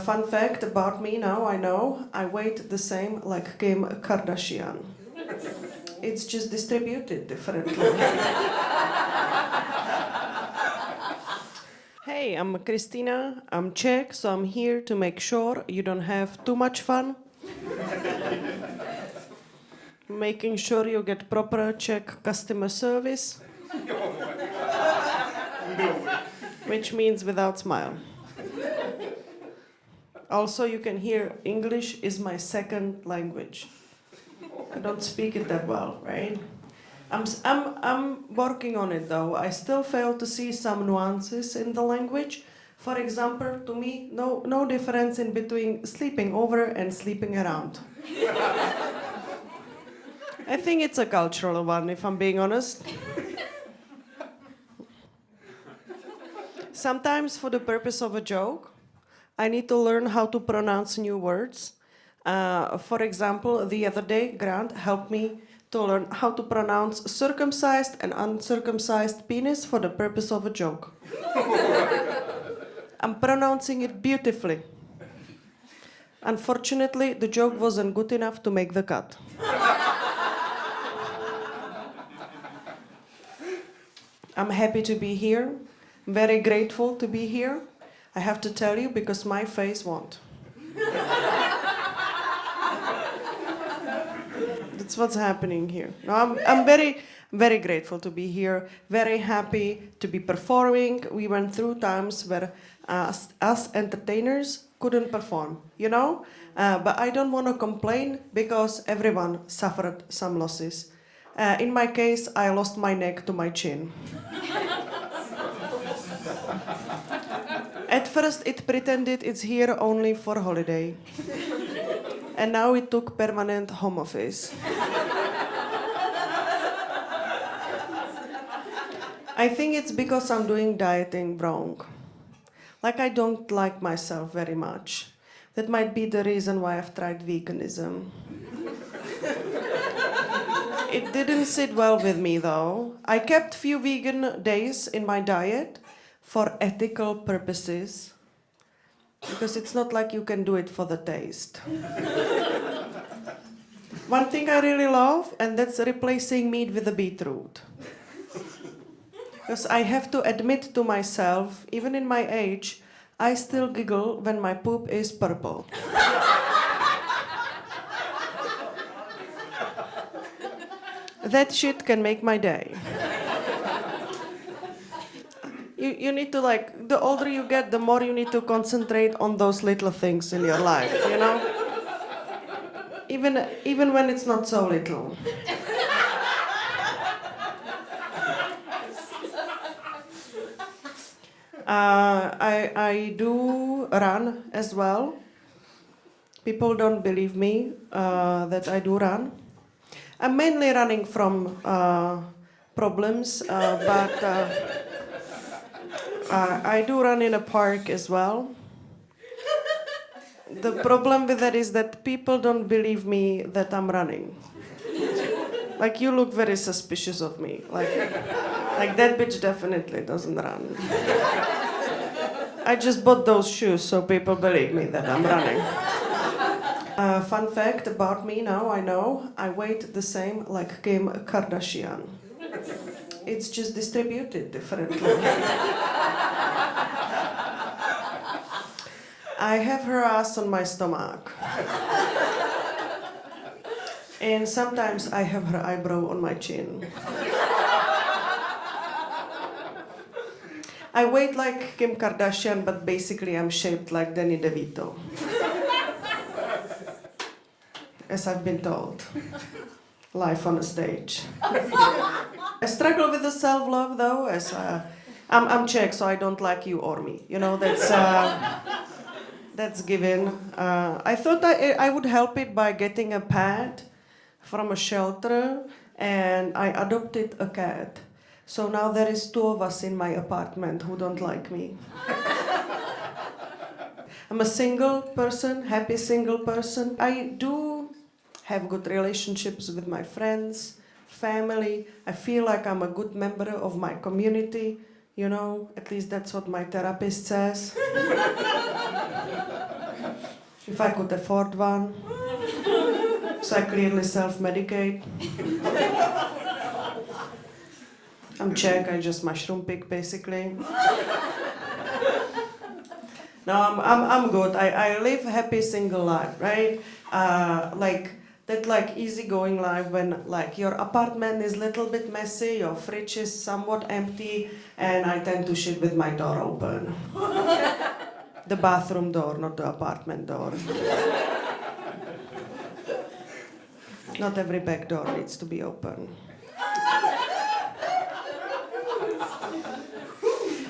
Fun fact about me now, I know, I weight the same like Kim Kardashian. It's just distributed differently. Hey, I'm Kristyna, I'm Czech, so I'm here to make sure you don't have too much fun. Making sure you get proper Czech customer service. Which means without smile. Also, you can hear English is my second language. I don't speak it that well, right? I'm working on it though. I still fail to see some nuances in the language. For example, to me, no difference in between sleeping over and sleeping around. I think it's a cultural one, if I'm being honest. Sometimes, for the purpose of a joke, I need to learn how to pronounce new words. For example, the other day, Grant helped me to learn how to pronounce circumcised and uncircumcised penis for the purpose of a joke. I'm pronouncing it beautifully. Unfortunately, the joke wasn't good enough to make the cut. I'm happy to be here, very grateful to be here. I have to tell you because my face won't. That's what's happening here. No, I'm very, very grateful to be here, very happy to be performing. We went through times where us entertainers couldn't perform, you know? But I don't want to complain because everyone suffered some losses. In my case, I lost my neck to my chin. At first, it pretended it's here only for holiday. And now it took permanent home office. I think it's because I'm doing dieting wrong. Like I don't like myself very much. That might be the reason why I've tried veganism. It didn't sit well with me though. I kept few vegan days in my diet for ethical purposes. Because it's not like you can do it for the taste. One thing I really love, and that's replacing meat with a beetroot. Because I have to admit to myself, even in my age, I still giggle when my poop is purple. That shit can make my day. You need to the older you get, the more you need to concentrate on those little things in your life, you know? Even when it's not so little. I do run as well. People don't believe me that I do run. I'm mainly running from problems, but I do run in a park as well. The problem with that is that people don't believe me that I'm running. Like, you look very suspicious of me. Like that bitch definitely doesn't run. I just bought those shoes so people believe me that I'm running. Fun fact about me now, I know, I weight the same like Kim Kardashian. It's just distributed differently. I have her ass on my stomach. And sometimes I have her eyebrow on my chin. I weight like Kim Kardashian, but basically I'm shaped like Danny DeVito. As I've been told. Live on a stage. I struggle with the self-love though, as I'm Czech, so I don't like you or me. You know, that's given. I thought I would help it by getting a pet from a shelter, and I adopted a cat. So now there is 2 of us in my apartment who don't like me. I'm a single person, happy single person. I do have good relationships with my friends, family. I feel like I'm a good member of my community, you know, at least that's what my therapist says. if I could afford one. So I clearly self-medicate. I'm Czech, I just mushroom pick basically. No, I'm good. I live happy single life, right? Like that easygoing life when like your apartment is a little bit messy, your fridge is somewhat empty, and I tend to shit with my door open. The bathroom door, not the apartment door. Not every back door needs to be open.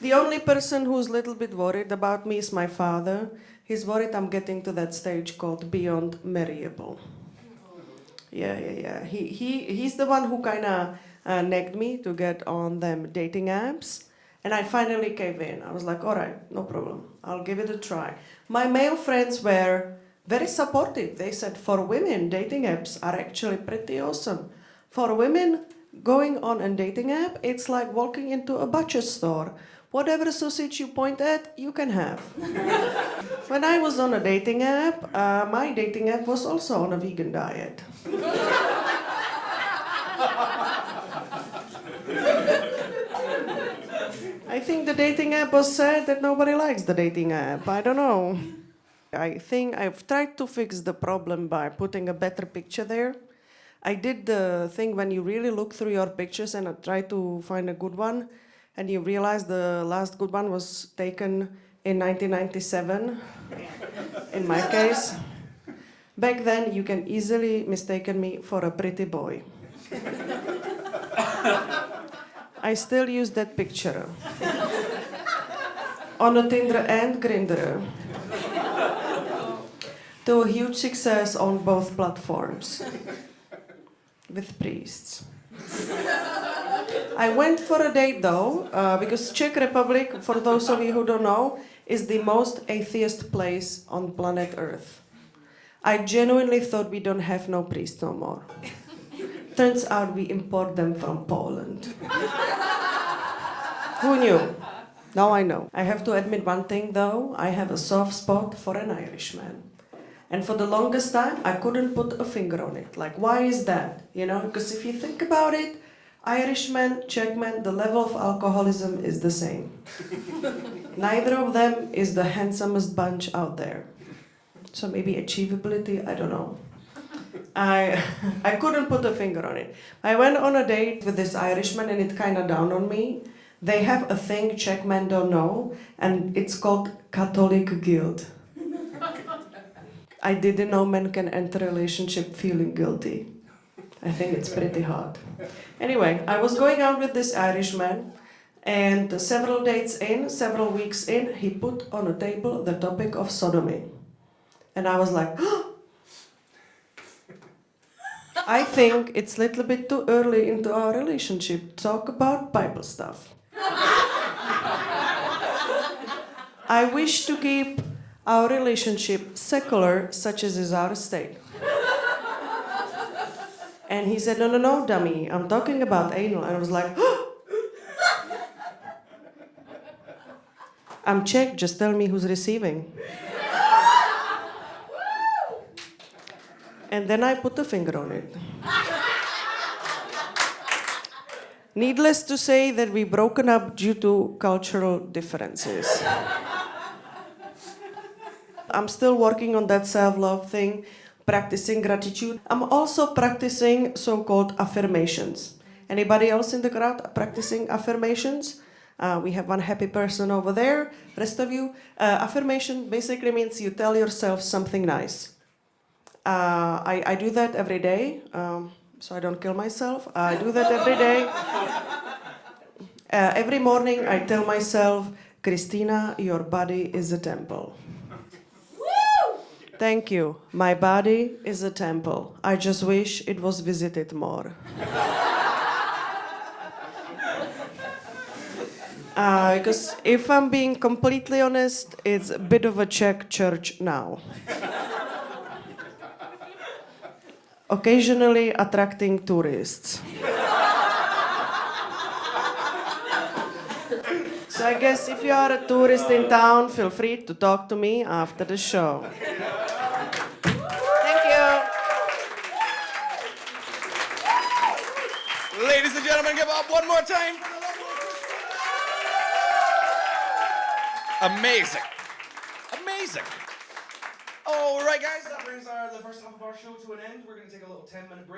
The only person who's a little bit worried about me is my father. He's worried I'm getting to that stage called beyond marryable. Yeah. He's the one who kind of nagged me to get on them dating apps. And I finally gave in. I was like, all right, no problem. I'll give it a try. My male friends were very supportive. They said, for women, dating apps are actually pretty awesome. For women, going on a dating app, it's like walking into a butcher store. Whatever sausage you point at, you can have. When I was on a dating app, my dating app was also on a vegan diet. I think the dating app was sad that nobody likes the dating app. I don't know. I think I've tried to fix the problem by putting a better picture there. I did the thing when you really look through your pictures and try to find a good one, and you realize the last good one was taken in 1997, in my case. Back then, you can easily mistaken me for a pretty boy. I still use that picture. On a Tinder and Grindr. To a huge success on both platforms. With priests. I went for a date though, because Czech Republic, for those of you who don't know, is the most atheist place on planet Earth. I genuinely thought we don't have no priests no more. Turns out we import them from Poland. Who knew? Now I know. I have to admit one thing though, I have a soft spot for an Irishman. And for the longest time, I couldn't put a finger on it. Like, why is that? You know, because if you think about it, Irishman, Czechman, the level of alcoholism is the same. Neither of them is the handsomest bunch out there. So maybe achievability, I don't know. I couldn't put a finger on it. I went on a date with this Irishman and it kind of dawned on me. They have a thing Czech men don't know, and it's called Catholic guilt. I didn't know men can enter a relationship feeling guilty. I think it's pretty hard. Anyway, I was going out with this Irishman, and several dates in, several weeks in, he put on a table the topic of sodomy. And I was like, I think it's a little bit too early into our relationship to talk about Bible stuff. I wish to keep our relationship secular, such as is our state. And he said, no, dummy, I'm talking about anal. And I was like, I'm Czech, just tell me who's receiving. And then I put a finger on it. Needless to say that we broken up due to cultural differences. I'm still working on that self-love thing, practicing gratitude. I'm also practicing so-called affirmations. Anybody else in the crowd practicing affirmations? We have one happy person over there. Rest of you, affirmation basically means you tell yourself something nice. I do that every day, so I don't kill myself. I do that every day. Every morning I tell myself, Kristyna, your body is a temple. Thank you. My body is a temple. I just wish it was visited more. Because if I'm being completely honest, it's a bit of a Czech church now. Occasionally attracting tourists. So I guess if you are a tourist in town, feel free to talk to me after the show. Ladies and gentlemen, give up one more time for the lovely Kristyna. Amazing. Amazing. All right, guys, that brings the first half of our show to an end. We're going to take a little 10-minute break.